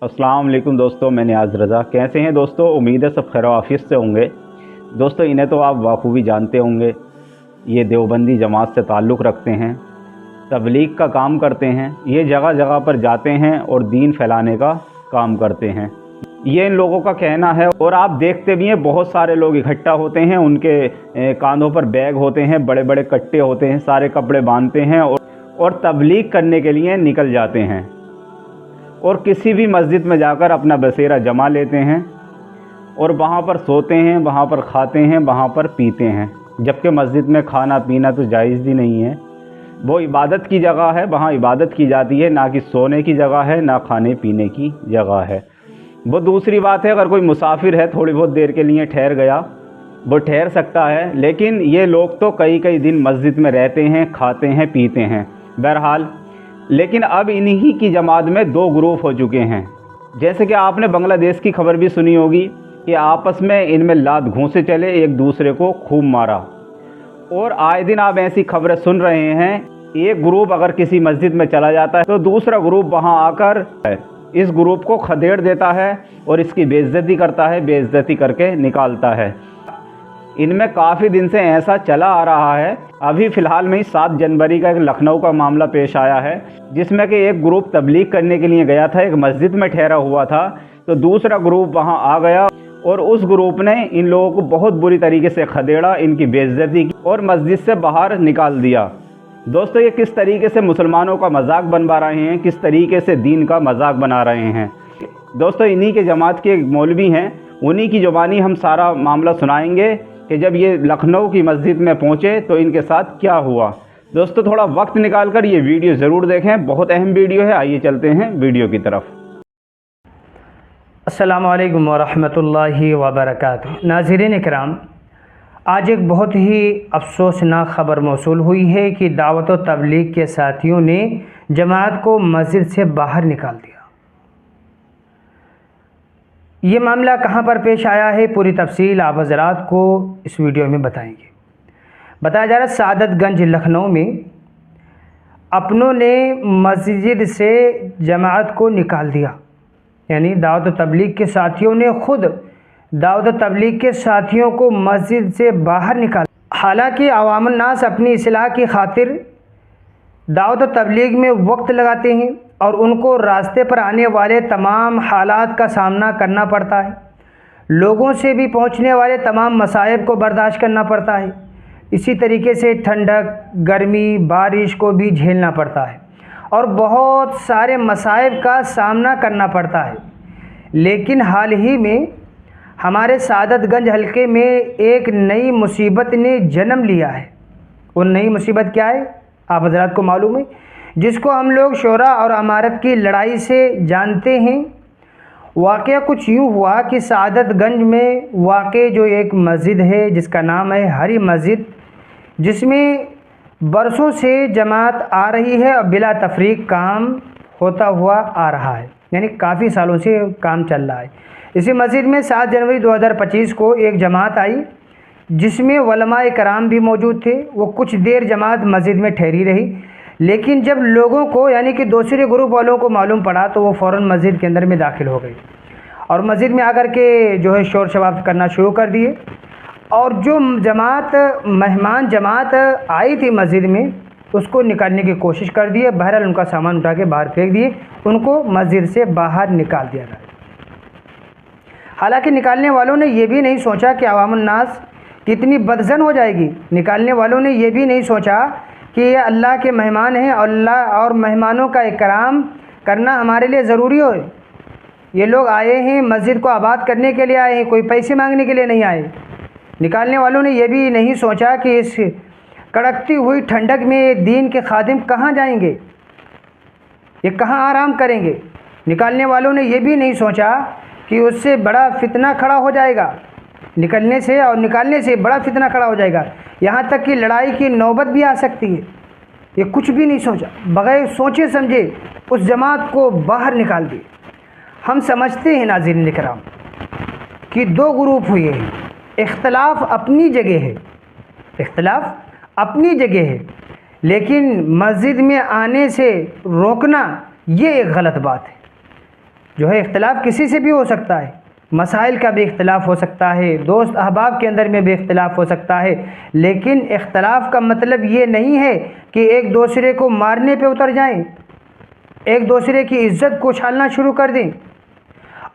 अस्सलाम वालेकुम दोस्तों, मैं नियाज़ रज़ा। कैसे हैं दोस्तों? उम्मीद है सब खैर आफियत से होंगे। दोस्तों, इन्हें तो आप बखूबी जानते होंगे। ये देवबंदी जमात से ताल्लुक़ रखते हैं, तबलीग का काम करते हैं। ये जगह जगह पर जाते हैं और दीन फैलाने का काम करते हैं। ये इन लोगों का कहना है, और आप देखते भी हैं बहुत सारे लोग इकट्ठा होते हैं। उनके कांधों पर बैग होते हैं, बड़े बड़े कट्टे होते हैं, सारे कपड़े बांधते हैं और तबलीग करने के लिए निकल जाते हैं और किसी भी मस्जिद में जाकर अपना बसेरा जमा लेते हैं और वहाँ पर सोते हैं, वहाँ पर खाते हैं, वहाँ पर पीते हैं। जबकि मस्जिद में खाना पीना तो जायज़ ही नहीं है। वो इबादत की जगह है, वहाँ इबादत की जाती है, ना कि सोने की जगह है, ना खाने पीने की जगह है। वो दूसरी बात है, अगर कोई मुसाफिर है थोड़ी बहुत देर के लिए ठहर गया, वो ठहर सकता है। लेकिन ये लोग तो कई कई दिन मस्जिद में रहते हैं, खाते हैं, पीते हैं। बहरहाल, लेकिन अब इन्हीं की जमात में दो ग्रुप हो चुके हैं। जैसे कि आपने बांग्लादेश की खबर भी सुनी होगी कि आपस में इनमें लात घूंसे चले, एक दूसरे को खूब मारा। और आए दिन आप ऐसी खबरें सुन रहे हैं। एक ग्रुप अगर किसी मस्जिद में चला जाता है तो दूसरा ग्रुप वहां आकर इस ग्रुप को खदेड़ देता है और इसकी बेइज्जती करता है, बेइज्जती करके निकालता है। इनमें काफ़ी दिन से ऐसा चला आ रहा है। अभी फ़िलहाल में ही 7 जनवरी का एक लखनऊ का मामला पेश आया है, जिसमें कि एक ग्रुप तबलीग करने के लिए गया था, एक मस्जिद में ठहरा हुआ था, तो दूसरा ग्रुप वहां आ गया और उस ग्रुप ने इन लोगों को बहुत बुरी तरीके से खदेड़ा, इनकी बेइज्जती की और मस्जिद से बाहर निकाल दिया। दोस्तों, ये किस तरीके से मुसलमानों का मजाक बनवा रहे हैं, किस तरीके से दीन का मजाक बना रहे हैं। दोस्तों, इन्हीं के जमात के मौलवी हैं, उन्हीं की ज़ुबानी हम सारा मामला सुनाएंगे कि जब ये लखनऊ की मस्जिद में पहुँचे तो इनके साथ क्या हुआ। दोस्तों, थोड़ा वक्त निकाल कर ये वीडियो ज़रूर देखें, बहुत अहम वीडियो है। आइए चलते हैं वीडियो की तरफ। अस्सलामु अलैकुम वरहमतुल्लाहि वबरकातुहू। नाज़रीन इकराम, आज एक बहुत ही अफसोसनाक ख़बर मौसूल हुई है कि दावत व तबलीग के साथियों ने जमात को मस्जिद से बाहर निकाल दिया। ये मामला कहाँ पर पेश आया है, पूरी तफसील आप हज़रात को इस वीडियो में बताएंगे। बताया जा रहा है सादतगंज लखनऊ में अपनों ने मस्जिद से जमात को निकाल दिया। यानी दावत तबलीग के साथियों ने खुद दावत तबलीग के साथियों को मस्जिद से बाहर निकाल। हालांकि अवामुन नास अपनी इस्लाह की खातिर दावत तबलीग में वक्त लगाते हैं और उनको रास्ते पर आने वाले तमाम हालात का सामना करना पड़ता है, लोगों से भी पहुंचने वाले तमाम मसाइब को बर्दाश्त करना पड़ता है। इसी तरीके से ठंडक, गर्मी, बारिश को भी झेलना पड़ता है और बहुत सारे मसाइब का सामना करना पड़ता है। लेकिन हाल ही में हमारे सादतगंज हलके में एक नई मुसीबत ने जन्म लिया है। वो नई मुसीबत क्या है आप हज़रात को मालूम है, जिसको हम लोग शोरा और अमारत की लड़ाई से जानते हैं। वाक़या कुछ यूँ हुआ कि सादतगंज में वाक़ जो एक मस्जिद है जिसका नाम है हरी मस्जिद, जिसमें बरसों से जमात आ रही है और बिला तफरीक काम होता हुआ आ रहा है, यानी काफ़ी सालों से काम चल रहा है। इसी मस्जिद में 7 जनवरी 2025 को एक जमात आई जिसमें उलमाए कराम भी मौजूद थे। वो कुछ देर जमात मस्जिद में ठहरी रही, लेकिन जब लोगों को यानी कि दूसरे ग्रुप वालों को मालूम पड़ा तो वो फ़ौरन मस्जिद के अंदर में दाखिल हो गई और मस्जिद में आकर के जो है शोर शराबा करना शुरू कर दिए। और जो मेहमान जमात आई थी मस्जिद में, उसको निकालने की कोशिश कर दिए। बहरहाल उनका सामान उठा के बाहर फेंक दिए, उनको मस्जिद से बाहर निकाल दिया गया। हालांकि निकालने वालों ने यह भी नहीं सोचा कि अवामुन नास कितनी बदजन हो जाएगी। निकालने वालों ने यह भी नहीं सोचा कि ये अल्लाह के मेहमान हैं और अल्लाह और मेहमानों का इकराम करना हमारे लिए ज़रूरी हो। ये लोग आए हैं मस्जिद को आबाद करने के लिए आए हैं, कोई पैसे मांगने के लिए नहीं आए। निकालने वालों ने यह भी नहीं सोचा कि इस कड़कती हुई ठंडक में दीन के खादिम कहाँ जाएंगे, ये कहाँ आराम करेंगे। निकालने वालों ने यह भी नहीं सोचा कि उससे बड़ा फितना खड़ा हो जाएगा, निकलने से और निकालने से बड़ा फितना खड़ा हो जाएगा, यहाँ तक कि लड़ाई की नौबत भी आ सकती है। ये कुछ भी नहीं सोचा, बगैर सोचे समझे उस जमात को बाहर निकाल दिए। हम समझते हैं नाज़रीन इकराम कि दो ग्रुप हुए हैं, इख्तलाफ अपनी जगह है, इख्तलाफ अपनी जगह है, लेकिन मस्जिद में आने से रोकना ये एक गलत बात है। جو ہے اختلاف کسی سے بھی ہو سکتا ہے، مسائل کا بھی اختلاف ہو سکتا ہے، دوست احباب کے اندر میں بھی اختلاف ہو سکتا ہے، لیکن اختلاف کا مطلب یہ نہیں ہے کہ ایک دوسرے کو مارنے پہ اتر جائیں، ایک دوسرے کی عزت کو اچھالنا شروع کر دیں۔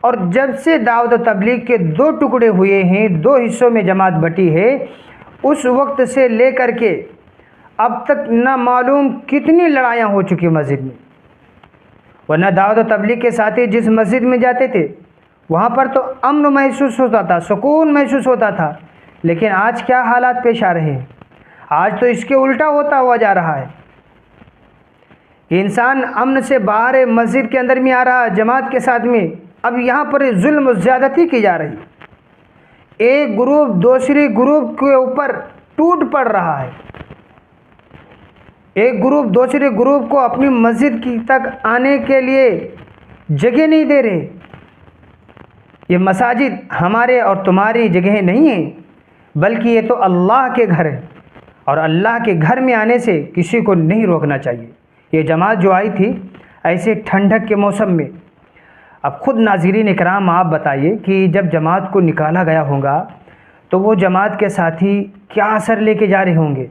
اور جب سے دعوت و تبلیغ کے دو ٹکڑے ہوئے ہیں، دو حصوں میں جماعت بٹی ہے، اس وقت سے لے کر کے اب تک نہ معلوم کتنی لڑائیاں ہو چکی مسجد میں، ورنہ دعوت و تبلیغ کے ساتھی جس مسجد میں جاتے تھے وہاں پر تو امن محسوس ہوتا تھا، سکون محسوس ہوتا تھا، لیکن آج کیا حالات پیش آ رہے ہیں؟ آج تو اس کے الٹا ہوتا ہوا جا رہا ہے کہ انسان امن سے باہر مسجد کے اندر میں آ رہا جماعت کے ساتھ میں، اب یہاں پر ظلم و زیادتی کی جا رہی، ایک گروپ دوسری گروپ کے اوپر ٹوٹ پڑ رہا ہے، ایک گروپ دوسرے گروپ کو اپنی مسجد کی تک آنے کے لیے جگہ نہیں دے رہے۔ یہ مساجد ہمارے اور تمہاری جگہ نہیں ہیں، بلکہ یہ تو اللہ کے گھر ہے، اور اللہ کے گھر میں آنے سے کسی کو نہیں روکنا چاہیے۔ یہ جماعت جو آئی تھی ایسے ٹھنڈک کے موسم میں، اب خود ناظرین اکرام آپ بتائیے کہ جب جماعت کو نکالا گیا ہوگا تو وہ جماعت کے ساتھی کیا اثر لے کے جا رہے ہوں گے،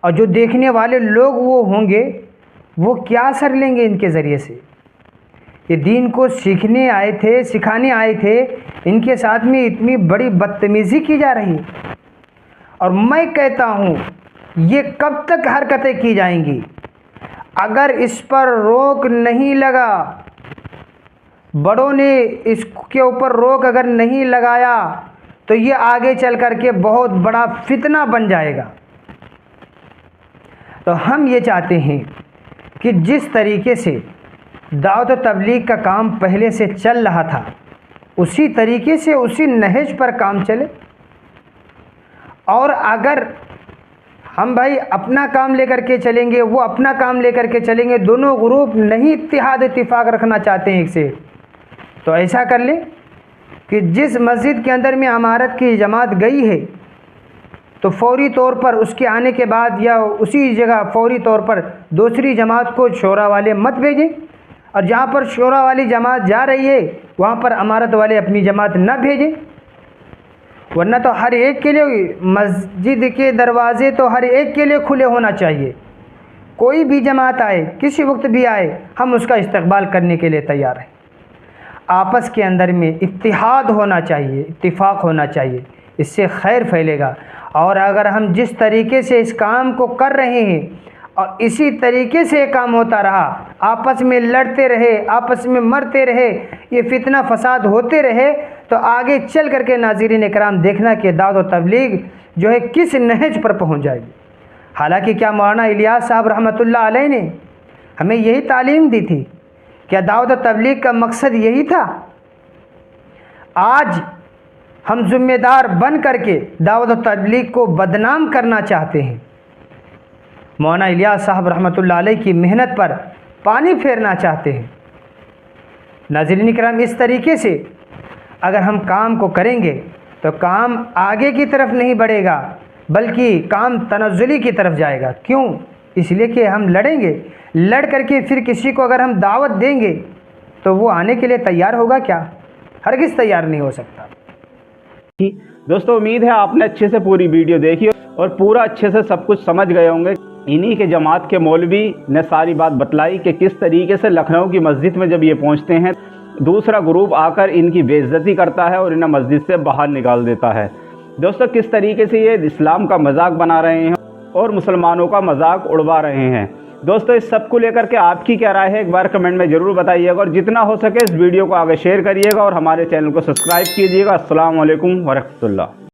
اور جو دیکھنے والے لوگ وہ ہوں گے وہ کیا اثر لیں گے ان کے ذریعے سے؟ یہ دین کو سیکھنے آئے تھے، سکھانے آئے تھے، ان کے ساتھ میں اتنی بڑی بدتمیزی کی جا رہی ہے۔ اور میں کہتا ہوں یہ کب تک حرکتیں کی جائیں گی؟ اگر اس پر روک نہیں لگا، بڑوں نے اس کے اوپر روک اگر نہیں لگایا تو یہ آگے چل کر کے بہت بڑا فتنہ بن جائے گا۔ تو ہم یہ چاہتے ہیں کہ جس طریقے سے دعوت و تبلیغ کا کام پہلے سے چل رہا تھا اسی طریقے سے اسی نہج پر کام چلے، اور اگر ہم بھائی اپنا کام لے کر کے چلیں گے، وہ اپنا کام لے کر کے چلیں گے، دونوں گروپ نہیں اتحاد اتفاق رکھنا چاہتے ہیں ایک سے، تو ایسا کر لیں کہ جس مسجد کے اندر میں امارت کی جماعت گئی ہے تو فوری طور پر اس کے آنے کے بعد یا اسی جگہ فوری طور پر دوسری جماعت کو شورا والے مت بھیجیں، اور جہاں پر شورا والی جماعت جا رہی ہے وہاں پر امارت والے اپنی جماعت نہ بھیجیں، ورنہ تو ہر ایک کے لیے مسجد کے دروازے تو ہر ایک کے لیے کھلے ہونا چاہیے۔ کوئی بھی جماعت آئے، کسی وقت بھی آئے، ہم اس کا استقبال کرنے کے لیے تیار ہیں۔ آپس کے اندر میں اتحاد ہونا چاہیے، اتفاق ہونا چاہیے، اس سے خیر پھیلے گا۔ اور اگر ہم جس طریقے سے اس کام کو کر رہے ہیں اور اسی طریقے سے یہ کام ہوتا رہا، آپس میں لڑتے رہے، آپس میں مرتے رہے، یہ فتنہ فساد ہوتے رہے، تو آگے چل کر کے ناظرین اکرام دیکھنا کہ دعوت و تبلیغ جو ہے کس نہج پر پہنچ جائے گی۔ حالانکہ کیا مولانا الیاس صاحب رحمۃ اللہ علیہ نے ہمیں یہی تعلیم دی تھی؟ کیا دعوت و تبلیغ کا مقصد یہی تھا؟ آج ہم ذمہ دار بن کر کے دعوت و تبلیغ کو بدنام کرنا چاہتے ہیں، مولانا الیاس صاحب رحمۃ اللہ علیہ کی محنت پر پانی پھیرنا چاہتے ہیں۔ ناظرین کرام، اس طریقے سے اگر ہم کام کو کریں گے تو کام آگے کی طرف نہیں بڑھے گا، بلکہ کام تنزلی کی طرف جائے گا۔ کیوں؟ اس لیے کہ ہم لڑیں گے، لڑ کر کے پھر کسی کو اگر ہم دعوت دیں گے تو وہ آنے کے لیے تیار ہوگا کیا؟ ہرگز تیار نہیں ہو سکتا۔ دوستو، امید ہے آپ نے اچھے سے پوری ویڈیو دیکھی اور پورا اچھے سے سب کچھ سمجھ گئے ہوں گے۔ انہی کے جماعت کے مولوی نے ساری بات بتلائی کہ کس طریقے سے لکھنؤ کی مسجد میں جب یہ پہنچتے ہیں دوسرا گروپ آ کر ان کی بے عزتی کرتا ہے اور انہیں مسجد سے باہر نکال دیتا ہے۔ دوستو، کس طریقے سے یہ اسلام کا مذاق بنا رہے ہیں اور مسلمانوں کا مذاق اڑوا رہے ہیں۔ دوستو، اس سب کو لے کر کے آپ کی کیا رائے ہے ایک بار کمنٹ میں ضرور بتائیے گا، اور جتنا ہو سکے اس ویڈیو کو آگے شیئر کریے گا اور ہمارے چینل کو سبسکرائب کیجیے گا۔ السلام علیکم ورحمۃ اللہ۔